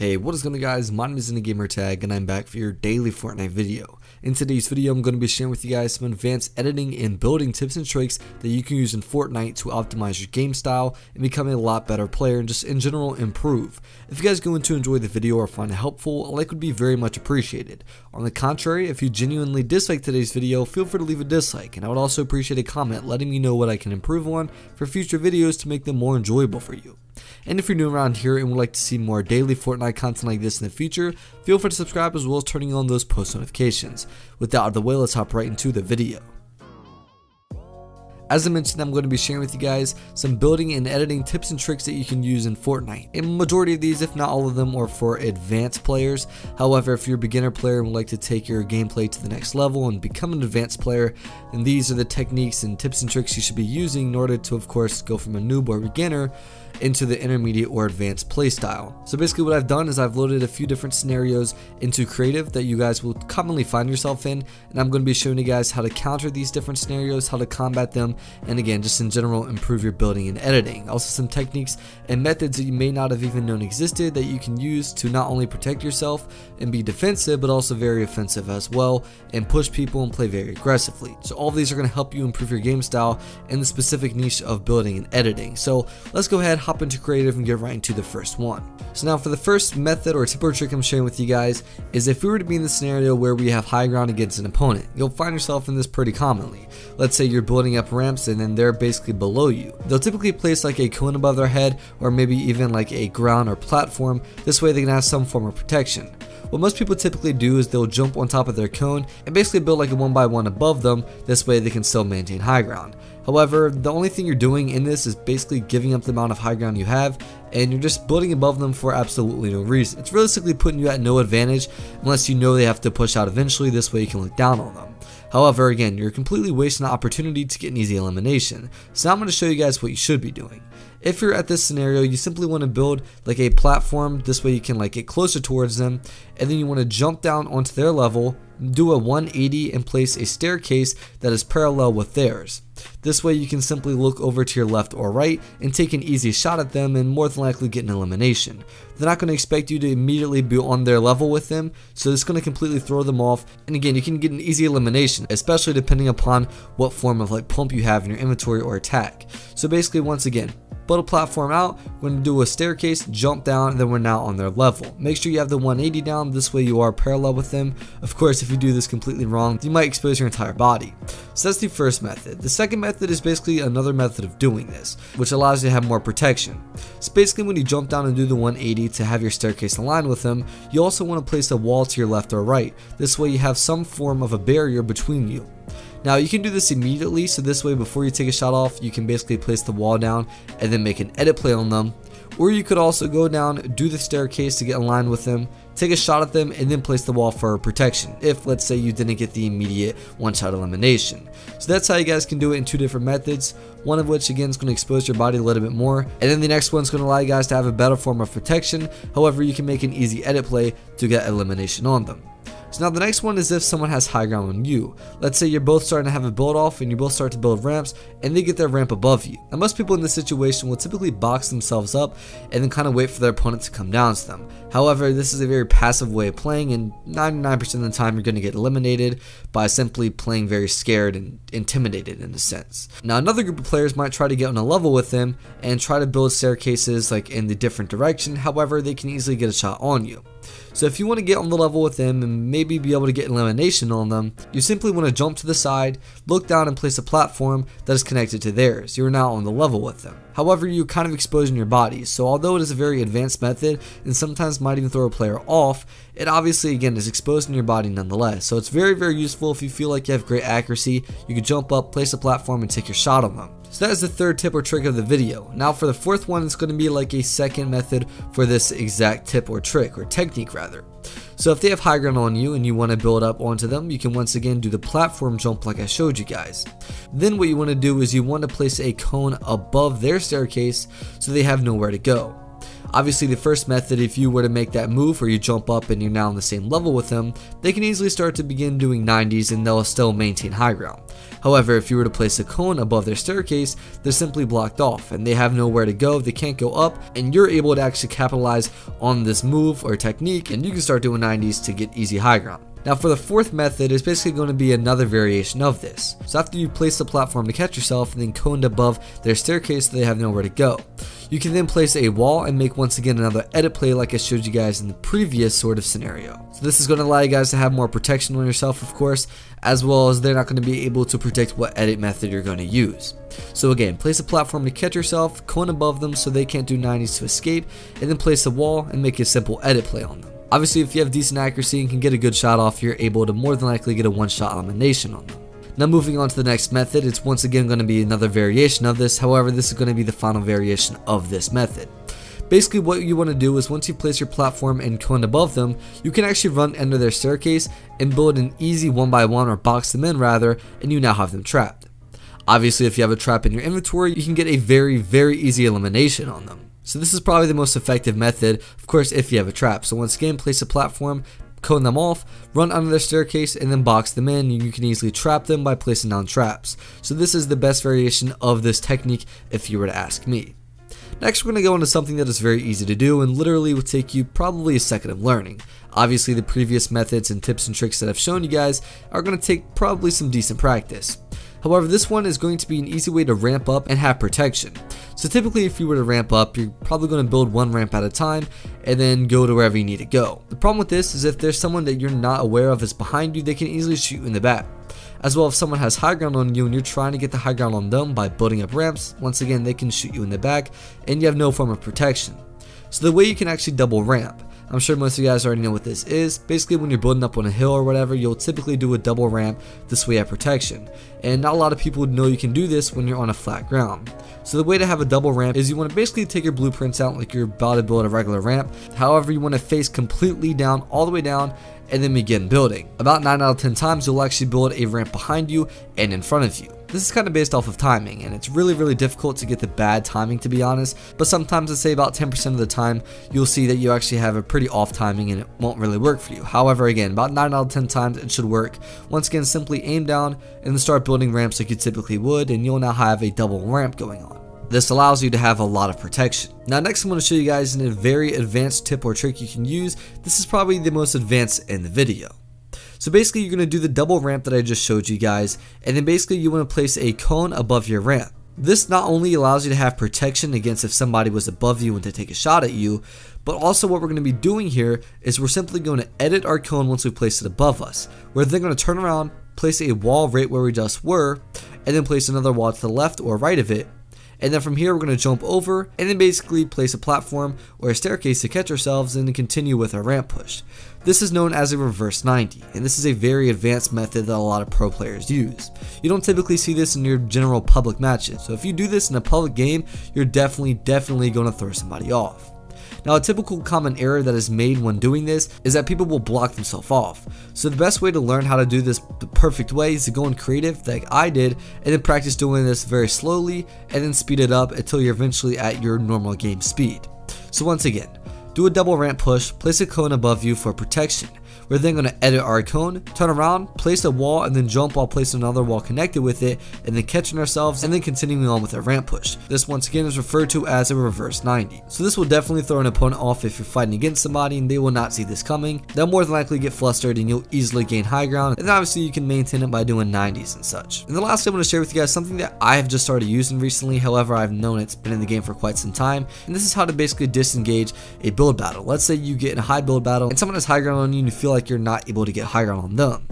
Hey, what is going on guys, my name is EndingGamertag and I'm back for your daily Fortnite video. In today's video I'm going to be sharing with you guys some advanced editing and building tips and tricks that you can use in Fortnite to optimize your game style and become a lot better player and just in general improve. If you guys are going to enjoy the video or find it helpful, a like would be very much appreciated. On the contrary, if you genuinely dislike today's video, feel free to leave a dislike, and I would also appreciate a comment letting me know what I can improve on for future videos to make them more enjoyable for you. And if you're new around here and would like to see more daily Fortnite content like this in the future, feel free to subscribe as well as turning on those post notifications. With that out of the way, let's hop right into the video. As I mentioned, I'm going to be sharing with you guys some building and editing tips and tricks that you can use in Fortnite. A majority of these, if not all of them, are for advanced players. However, if you're a beginner player and would like to take your gameplay to the next level and become an advanced player, then these are the techniques and tips and tricks you should be using in order to, of course, go from a noob or beginner into the intermediate or advanced playstyle. So basically what I've done is I've loaded a few different scenarios into creative that you guys will commonly find yourself in, and I'm going to be showing you guys how to counter these different scenarios, how to combat them, and again just in general improve your building and editing. Also some techniques and methods that you may not have even known existed that you can use to not only protect yourself and be defensive but also very offensive as well and push people and play very aggressively. So all of these are going to help you improve your game style in the specific niche of building and editing. So let's go ahead, hop into creative and get right into the first one. So now for the first method or tip or trick I'm sharing with you guys is if we were to be in the scenario where we have high ground against an opponent, you'll find yourself in this pretty commonly. Let's say you're building up ramps and then they're basically below you. They'll typically place like a cone above their head or maybe even like a ground or platform. This way they can have some form of protection. What most people typically do is they'll jump on top of their cone and basically build like a 1x1 above them. This way they can still maintain high ground. However, the only thing you're doing in this is basically giving up the amount of high ground you have, and you're just building above them for absolutely no reason. It's realistically putting you at no advantage unless you know they have to push out eventually. This way you can look down on them. However, again, you're completely wasting the opportunity to get an easy elimination. So now I'm going to show you guys what you should be doing. If you're at this scenario, you simply want to build like a platform. This way you can like get closer towards them, and then you want to jump down onto their level, do a 180 and place a staircase that is parallel with theirs. This way you can simply look over to your left or right and take an easy shot at them and more than likely get an elimination. They're not going to expect you to immediately be on their level with them, so it's going to completely throw them off, and again you can get an easy elimination, especially depending upon what form of like pump you have in your inventory or attack. So basically once again, build a platform out, we're going to do a staircase, jump down, and then we're now on their level. Make sure you have the 180 down, this way you are parallel with them. Of course, if you do this completely wrong, you might expose your entire body. So that's the first method. The second method is basically another method of doing this, which allows you to have more protection. So basically when you jump down and do the 180 to have your staircase aligned with them, you also want to place a wall to your left or right. This way you have some form of a barrier between you. Now you can do this immediately, so this way before you take a shot off, you can basically place the wall down and then make an edit play on them. Or you could also go down, do the staircase to get aligned with them, take a shot at them, and then place the wall for protection if let's say you didn't get the immediate one-shot elimination. So that's how you guys can do it in two different methods, one of which again is going to expose your body a little bit more, and then the next one's going to allow you guys to have a better form of protection. However, you can make an easy edit play to get elimination on them. So now the next one is if someone has high ground on you. Let's say you're both starting to have a build off and you both start to build ramps and they get their ramp above you. Now most people in this situation will typically box themselves up and then kind of wait for their opponent to come down to them. However, this is a very passive way of playing, and 99% of the time you're going to get eliminated by simply playing very scared and intimidated in a sense. Now another group of players might try to get on a level with them and try to build staircases like in the different direction. However, they can easily get a shot on you. So if you want to get on the level with them and maybe be able to get elimination on them, you simply want to jump to the side, look down and place a platform that is connected to theirs. You are now on the level with them. However, you're kind of exposing your body, so although it is a very advanced method and sometimes might even throw a player off, it obviously again is exposing your body nonetheless. So it's very useful if you feel like you have great accuracy. You can jump up, place a platform, and take your shot on them. So that is the third tip or trick of the video. Now for the fourth one, it's going to be like a second method for this exact tip or trick, or technique rather. So if they have high ground on you and you want to build up onto them, you can once again do the platform jump like I showed you guys. Then what you want to do is you want to place a cone above their staircase so they have nowhere to go. Obviously the first method, if you were to make that move where you jump up and you're now on the same level with them, they can easily start to begin doing 90s and they'll still maintain high ground. However, if you were to place a cone above their staircase, they're simply blocked off and they have nowhere to go, they can't go up, and you're able to actually capitalize on this move or technique and you can start doing 90s to get easy high ground. Now for the fourth method, it's basically going to be another variation of this. So after you place the platform to catch yourself and then coned above their staircase so they have nowhere to go, you can then place a wall and make once again another edit play like I showed you guys in the previous sort of scenario. So this is going to allow you guys to have more protection on yourself, of course, as well as they're not going to be able to predict what edit method you're going to use. So again, place a platform to catch yourself, cone above them so they can't do 90s to escape, and then place a wall and make a simple edit play on them. Obviously, if you have decent accuracy and can get a good shot off, you're able to more than likely get a one-shot elimination on them. Now moving on to the next method, it's once again going to be another variation of this. However, this is going to be the final variation of this method. Basically what you want to do is once you place your platform and cone above them, you can actually run under their staircase and build an easy 1x1 or box them in rather, and you now have them trapped. Obviously, if you have a trap in your inventory, you can get a very easy elimination on them. So this is probably the most effective method, of course, if you have a trap. So once again, place a platform, cone them off, run under their staircase, and then box them in. You can easily trap them by placing down traps. So this is the best variation of this technique if you were to ask me. Next, we're going to go into something that is very easy to do and literally will take you probably a second of learning. Obviously, the previous methods and tips and tricks that I've shown you guys are going to take probably some decent practice. However, this one is going to be an easy way to ramp up and have protection. So typically if you were to ramp up, you're probably going to build one ramp at a time and then go to wherever you need to go. The problem with this is if there's someone that you're not aware of is behind you, they can easily shoot you in the back. As well, if someone has high ground on you and you're trying to get the high ground on them by building up ramps, once again they can shoot you in the back and you have no form of protection. So the way you can actually double ramp, I'm sure most of you guys already know what this is. Basically when you're building up on a hill or whatever, you'll typically do a double ramp, this way you have protection. And not a lot of people know you can do this when you're on a flat ground. So the way to have a double ramp is you want to basically take your blueprints out like you're about to build a regular ramp. However, you want to face completely down, all the way down, and then begin building. About 9 out of 10 times you'll actually build a ramp behind you and in front of you. This is kind of based off of timing, and it's really difficult to get the bad timing, to be honest, but sometimes I'd say about 10% of the time you'll see that you actually have a pretty off timing and it won't really work for you. However, again, about 9 out of 10 times it should work. Once again, simply aim down and then start building ramps like you typically would, and you'll now have a double ramp going on. This allows you to have a lot of protection. Now next I'm going to show you guys a very advanced tip or trick you can use. This is probably the most advanced in the video. So basically you're going to do the double ramp that I just showed you guys, and then basically you want to place a cone above your ramp. This not only allows you to have protection against if somebody was above you and to take a shot at you, but also what we're going to be doing here is we're simply going to edit our cone once we place it above us. We're then going to turn around, place a wall right where we just were, and then place another wall to the left or right of it. And then from here we're going to jump over and then basically place a platform or a staircase to catch ourselves and then continue with our ramp push. This is known as a reverse 90, and this is a very advanced method that a lot of pro players use. You don't typically see this in your general public matches, so if you do this in a public game, you're definitely going to throw somebody off. Now a typical common error that is made when doing this is that people will block themselves off. So the best way to learn how to do this the perfect way is to go in creative like I did and then practice doing this very slowly and then speed it up until you're eventually at your normal game speed. So once again, do a double ramp push, place a cone above you for protection. We're then going to edit our cone, turn around, place a wall, and then jump while placing another wall connected with it, and then catching ourselves, and then continuing on with our ramp push. This once again is referred to as a reverse 90. So this will definitely throw an opponent off if you're fighting against somebody and they will not see this coming. They'll more than likely get flustered and you'll easily gain high ground, and then obviously you can maintain it by doing 90s and such. And the last thing I'm going to share with you guys something that I have just started using recently, however I've known it's been in the game for quite some time, and this is how to basically disengage a build battle. Let's say you get in a high build battle and someone has high ground on you and you feel like you're not able to get high ground on them.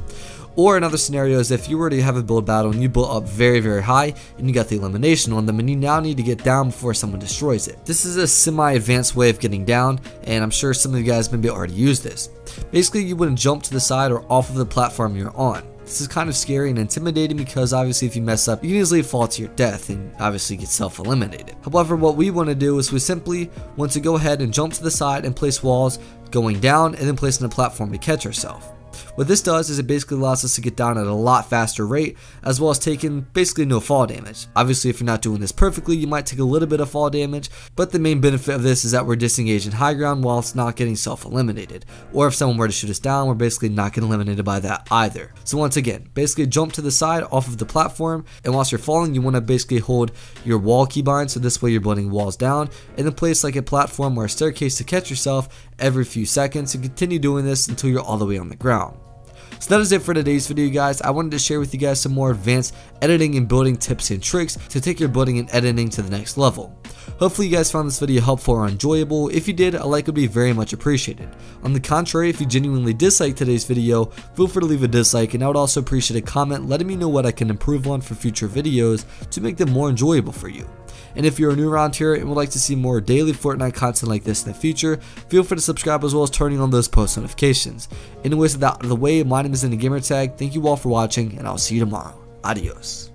Or another scenario is if you were to have a build battle and you built up very high and you got the elimination on them and you now need to get down before someone destroys it. This is a semi-advanced way of getting down, and I'm sure some of you guys maybe already use this. Basically you wouldn't jump to the side or off of the platform you're on. This is kind of scary and intimidating because obviously if you mess up you can easily fall to your death and obviously get self-eliminated. However, what we want to do is we simply want to go ahead and jump to the side and place walls going down and then placing a platform to catch ourselves. What this does is it basically allows us to get down at a lot faster rate, as well as taking basically no fall damage. Obviously, if you're not doing this perfectly, you might take a little bit of fall damage, but the main benefit of this is that we're disengaged in high ground whilst not getting self-eliminated. Or if someone were to shoot us down, we're basically not getting eliminated by that either. So once again, basically jump to the side off of the platform, and whilst you're falling, you want to basically hold your wall keybind, so this way you're building walls down, and then place like a platform or a staircase to catch yourself every few seconds, and continue doing this until you're all the way on the ground. So that is it for today's video, guys. I wanted to share with you guys some more advanced editing and building tips and tricks to take your building and editing to the next level. Hopefully you guys found this video helpful or enjoyable. If you did, a like would be very much appreciated. On the contrary, if you genuinely disliked today's video, feel free to leave a dislike, and I would also appreciate a comment letting me know what I can improve on for future videos to make them more enjoyable for you. And if you're new around here and would like to see more daily Fortnite content like this in the future, feel free to subscribe as well as turning on those post notifications. Anyways, with that out of the way, my name is EndingGamertag. Thank you all for watching, and I'll see you tomorrow. Adios.